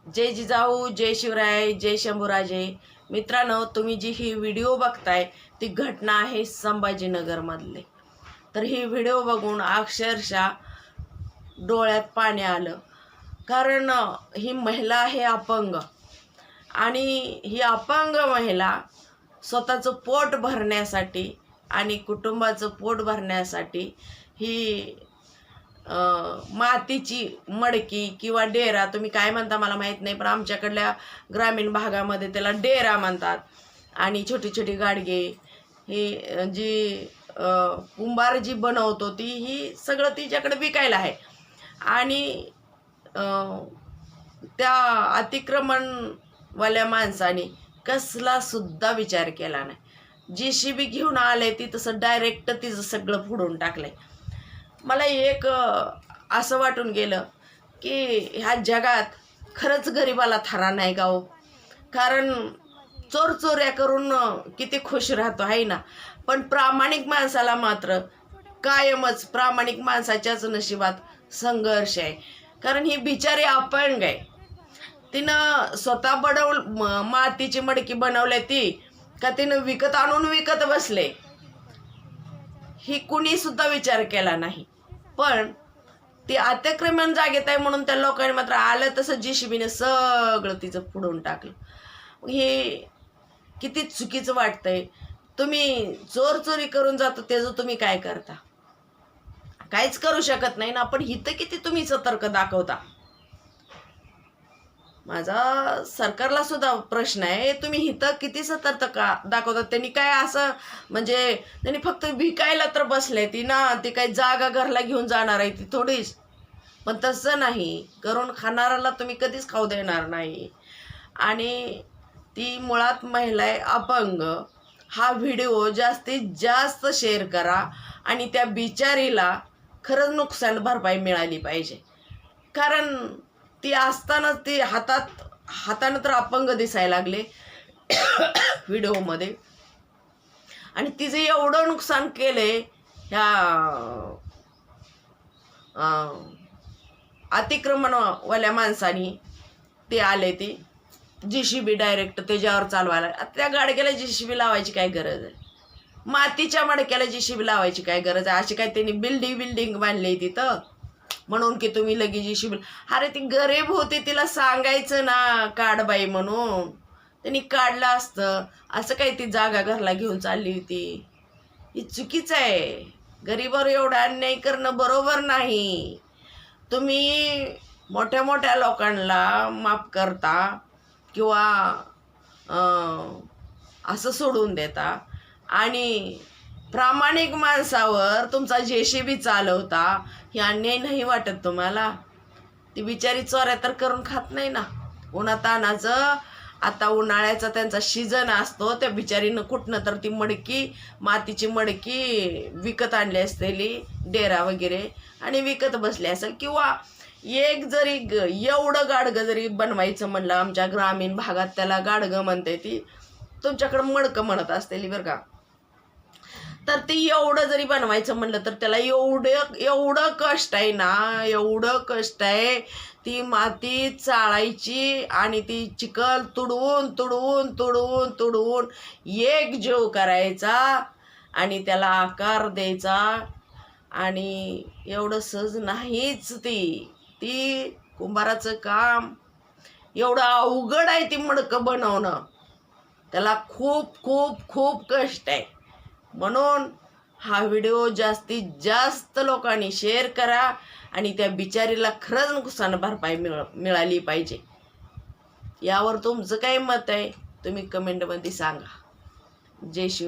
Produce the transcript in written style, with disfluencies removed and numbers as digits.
जय जिजाऊ, जय शिवराय, जय शंभूराजे. मित्रांनो, तुम्ही जी ही व्हिडिओ बघताय ती घटना आहे संभाजीनगरमधले. तर ही व्हिडिओ बघून अक्षरशः डोळ्यात पाणी आलं. कारण ही महिला आहे अपंग, आणि ही अपंग महिला स्वतःचं पोट भरण्यासाठी आणि कुटुंबाचं पोट भरण्यासाठी ही मातीची मडकी किंवा डेरा, तुम्ही काय म्हणता मला माहीत नाही, पण आमच्याकडल्या ग्रामीण भागामध्ये त्याला डेरा म्हणतात. आणि छोटी छोटी गाडगे ही जी कुंभार जी बनवतो ती ही सगळं तिच्याकडे विकायला आहे. आणि त्या अतिक्रमणवाल्या माणसाने कसला सुद्धा विचार केला नाही. JCB घेऊन आले ती तसं डायरेक्ट तिचं सगळं फोडून टाकलंय. मला एक असं वाटून गेलं की ह्या जगात खरंच गरिबाला थारा नाही का हो. कारण चोऱ्या करून किती खुश राहतो आहे ना, पण प्रामाणिक माणसाला मात्र कायमच प्रामाणिक माणसाच्याच नशिबात संघर्ष आहे. कारण ही बिचारी अपंग आहे. तिनं स्वतः मातीची मडकी बनवली ती का तिनं विकत आणून विकत बसले, ही कुणी सुद्धा विचार केला नाही. पण ती अतिक्रमण जागेत आहे म्हणून त्या लोकांनी मात्र आलं तसं JCBने सगळं तिचं फोडून टाकलं. हे किती चुकीचं वाटतंय. तुम्ही चोरी करून जातो त्याचं तुम्ही काय करता? काहीच करू शकत नाही ना. पण हिथं किती तुम्ही सतर्क दाखवता. माझा सरकारला सुद्धा प्रश्न आहे, तुम्ही हिथं किती सतर्क दाखवतात? त्यांनी काय असं म्हणजे त्यांनी फक्त विकायला तर बसले ती ना, ती काही जागा घरला घेऊन जाणार आहे ती थोडीच. पण तसं नाही, करून खाणाऱ्याला तुम्ही कधीच खाऊ देणार नाही. आणि ती मुळात महिला आहे अपंग. हा व्हिडिओ जास्तीत जास्त शेअर करा आणि त्या बिचारीला खरंच नुकसान भरपाई मिळाली पाहिजे. कारण ती असताना ती हातानं तर अपंग दिसायला लागले व्हिडिओमध्ये. आणि तिचं एवढं नुकसान केलंय ह्या अतिक्रमणवाल्या माणसानी. ते आले ती JCB डायरेक्ट त्याच्यावर चालवायला. त्या गाडग्याला JCB लावायची काय गरज आहे? मातीच्या मडक्याला JCB लावायची काय गरज आहे? अशी काय त्यांनी बिल्डिंग बांधली तिथं म्हणून की तुम्ही लगेच JCB? अरे ती गरीब होती, तिला सांगायचं ना काढ बाई म्हणून, त्यांनी काढलं असतं. असं काही ती जागा घरला घेऊन चालली होती. ही चुकीचं आहे. गरीबावर एवढा अन्याय करणं बरोबर नाही. तुम्ही मोठ्या मोठ्या लोकांना माफ करता किंवा असं सोडून देता, आणि प्रामाणिक माणसावर तुमचा JCB चालवता. हे अन्याय नाही वाटत तुम्हाला? ती बिचारी चोऱ्या तर करून खात नाही ना. उन्हातानाचं आता उन्हाळ्याचा त्यांचा सीझन असतो, त्या बिचारीनं कुठनं तर ती मडकी, मातीची मडकी विकत आणली असलेली, डेरा वगैरे, आणि विकत बसली असेल. किंवा एक जरी एवढं गाडगं जरी बनवायचं म्हणलं, आमच्या ग्रामीण भागात त्याला गाडगं म्हणते, ती तुमच्याकडं मडकं म्हणत असतेली बरं का. तर ती एवढं जरी बनवायचं म्हणलं तर त्याला एवढं कष्ट आहे ना, एवढं कष्ट आहे. ती माती चाळायची आणि ती चिखल तुडवून तुडवून तुडवून तुडवून एक जीव करायचा आणि त्याला आकार द्यायचा. आणि एवढं सहज नाहीच. ती कुंभाराचं काम एवढं अवघड आहे. ती मडकं बनवणं त्याला खूप खूप खूप कष्ट आहे. म्हणून हा व्हिडिओ जास्तीत जास्त लोकांनी शेअर करा आणि त्या बिचारीला खरंच नुकसान भरपाई मिळाली पाहिजे. यावर तुमचं काय मत आहे तुम्ही कमेंटमध्ये सांगा. जय शिव.